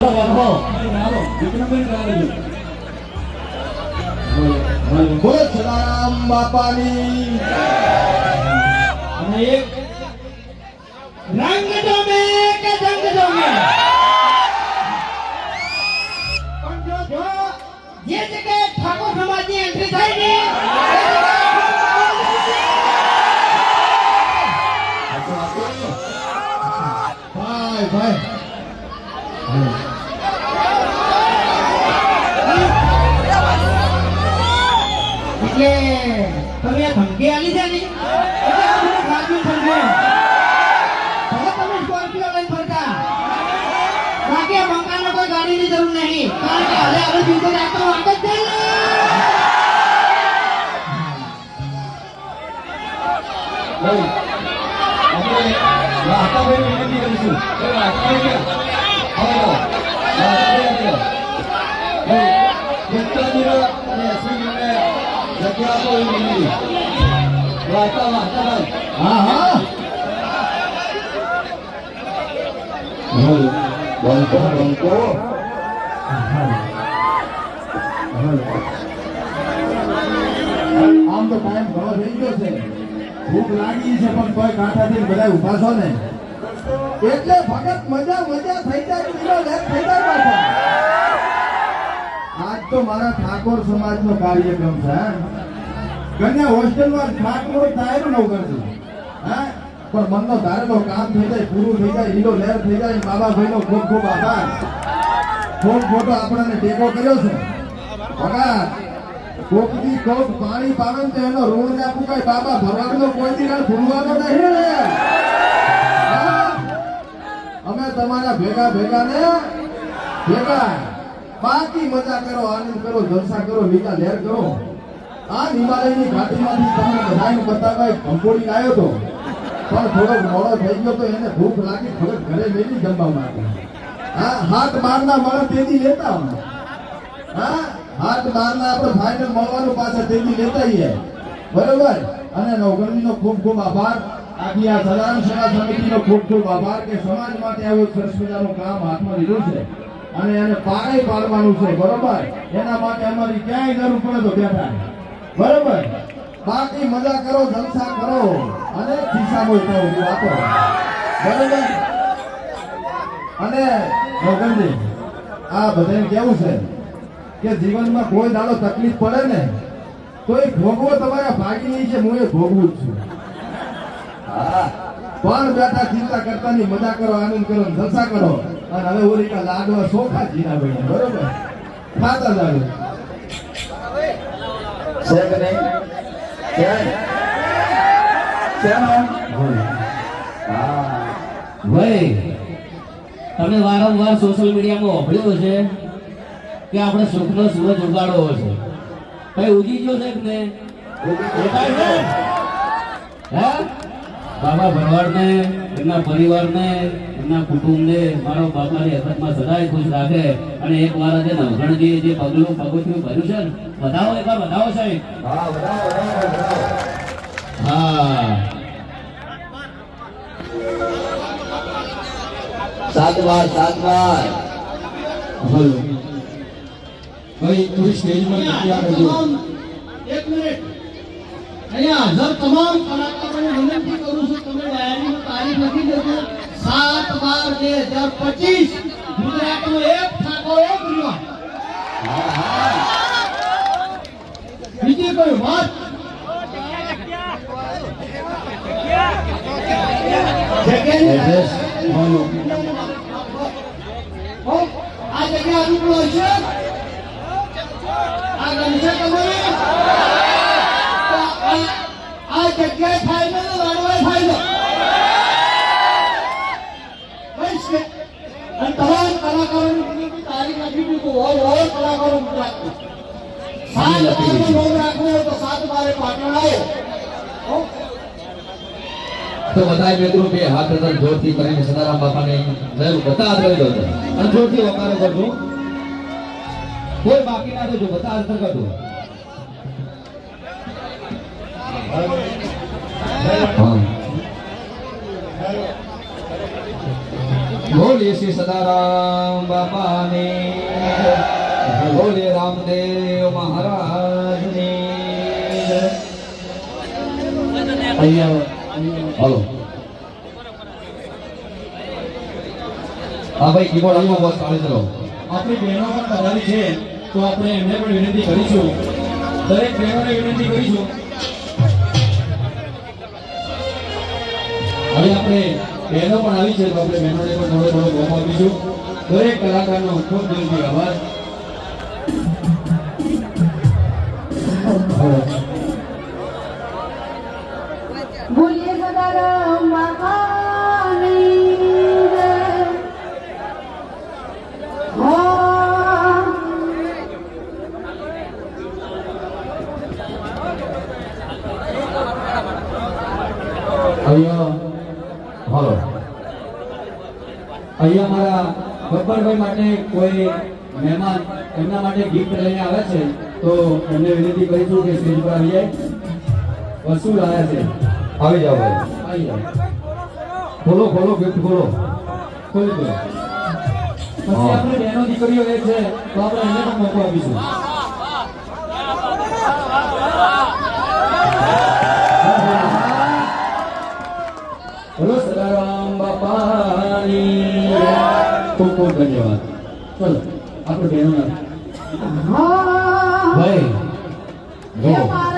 બોલો સદારામ બાપાની અને એક રંગ જમે કે જંગ જમે પણ જો જે જગ્યાએ ઠાકોર સમાજની એન્ટ્રી થાય ને ભાઈ ભાઈ એટલે તમે ધમકી આલી છે ને એટલે આ બધું રાજુ થશે હવે તમે સ્કોર્પિયો લઈને ફરતા બાકી આ બંકાને કોઈ ગાડીની જરૂર નહીં કારણ કે હવે જીવતો રાખતો વાત જ છે ને આપણે વાહતાભાઈ વિનંતી કરીશું કે વાહતાભાઈ અને અશ્વિનજીને જગ્યા આપો એવી વિનંતી. વાહતાભાઈ હા હા બંકો બંકો આમ તો ટાઈમ ઘણો થઈ ગયો છે, ભૂખ લાગી છે પણ કોઈ કાંઠાથી બધા ઉભા છો ને એટલે ફક્ત મજા મજા થઈ જાય કિલો લેટ થઈ જાય પાછા. આજ તો મારા ઠાકોર સમાજનો કાર્યક્રમ છે. કન્યા હોસ્ટેલમાં ઠાકોર થાય ન કરશું હા પણ મનનો ધારેલો કામ થઈ જાય, પૂરું થઈ જાય, લીલો લહેર થઈ જાય. બાબાભાઈનો ખૂબ ખૂબ આભાર. ખૂબ ખોટો આપણને ટેકો કર્યો છે. ભગત કોકથી કોક પાણી પાવે તો એનો ઋણ ને આપું કઈ બાબા ભરવાનો કોઈ દી ભૂલવાનો નહીં ને. અમે તમારા ભેગા ભેગા ને ભેગા બાકી મજા કરો, આનંદ કરો, જલસા કરો, લીલા લહેર કરો. આ હિમાલયની ઘાટીમાંથી તમને બધાને બતાવવા કંકોડી આવ્યો હતો પણ થોડો મોડો થઈ ગયો તો એને ભૂખ લાગી ખબર ઘરે મેલી જમવા માટે. હા હાથ બારના મળે તેથી લેતા હા હાથ બારના આપણે ફાઇનલ મળવાનું પાછા તેથી લેતા આવીએ બરોબર. અને નવગણનો ખૂબ ખૂબ આભાર. આખી આ સદારામ સેવા સમિતિનો ખૂબ ખૂબ આભાર કે સમાજ માટે આવું સરસ મજાનું કામ હાથમાં લીધું છે અને એને પારે પાડવાનું છે બરોબર. એના માટે અમારી ક્યાંય જરૂર પડે તો બેઠા બરોબર. બાકી મજા કરો, જલસા કરો અને ખિસ્સામાં આપો બરોબર. અને નવગણજી આ બધાને કેવું છે કે જીવનમાં કોઈ દાડો તકલીફ પડે ને તો એ ભોગવો તમારા ભાગીની છે. હું એ ભોગવું જ છું. હા પણ બેઠા ચિંતા કરતા ની મજા કરો, આનંદ કરો, જલસા કરો અને હવે ઓરિકા લાડવા સોખા જીના ભાઈ બરોબર ખાતા જાવ છે કે નહીં ભાઈ તમે વારંવાર સોશિયલ મીડિયામાં વાપર્યું છે કે આપણે સુખનો સૂરજ ઉગાડવો છે. કઈ ઉજી ગયો છે ને બાબા ભરવાડને, એમના પરિવારને, એમના કુટુંબને મારો બાપાની હકતમાં સદાય ખુશ રાખે. અને એક વાર આજે નવઘણજીએ જે પગથિયું ભર્યું છે ને બતાવો, એકવાર બતાવો સાહેબ. હા સાત વાર ભાઈ થોડી સ્ટેજમાં એક મિનિટ અહીંયા હાજર તમામ કલાકારોને વિનંતી કરું છું, તમે ડાયરીમાં તારીખ લખી દેજો 7/12/2025 ગુજરાતનો એક ઠાકોર એક રીવા. બીજી કોઈ વાત આ જગ્યા અનુકૂળ હશે, આ ગમશે તમને આ જગ્યાએ ફાયદો ને લાડવાએ ફાયદો અને તમામ કલાકારોની તારીખ લખી દીધું હોય કલાકારો રાખવું. 7/12 નોંધ રાખવું હોય તો 7/12 પાટણ આવો. તો બધાય મિત્રો બે હાથ અંદર જોરથી કરીને સદારામ બાપાને જરૂર બધા હાથ કરી દો અને જોરથી વકારો કરજો. કોઈ બાકી ના દેજો, બધા હાથ કરજો. બોલીએ શ્રી સદારામ બાપાની જય. બોલીએ રામદેવ મહારાજની જય. હાલો હા ભાઈ કીબોર્ડ આપો બસ કાઢી ચલો. આપણી બહેનો પણ પધારી છે તો આપણે એમને પણ વિનંતી કરીશું, દરેક બહેનોને વિનંતી કરીશું. હવે આપણે બહેનો પણ આવી છે તો આપણે બહેનોને પણ થોડો થોડો મોકો આપીશું. દરેક કલાકારનો ખૂબ દિલથી આભાર. બોલીએ સદારામ બાપાની જય. હા. અહીંયા હાલો અહીંયા મારા ગબ્બરભાઈ માટે કોઈ મહેમાન એમના માટે ગિફ્ટ લઈને આવે છે તો એમને વિનંતી કરીશું કે સ્ટેજ પર આવી જાય. વસ્તુ લાયા છે, આવી જાઓ ભાઈ. આવી જાય. ખોલો ખોલો ગિફ્ટ ખોલો. ખોલી દો. પછી આપણે બહેનો દીકરીઓ એ છે તો આપણે એને પણ મોકો આપીશું. બોલો સદારામ બાપાની જય. ખૂબ ખૂબ ધન્યવાદ. ચલો આપણે બહેનોના હા. ભાઈ હે જો મારા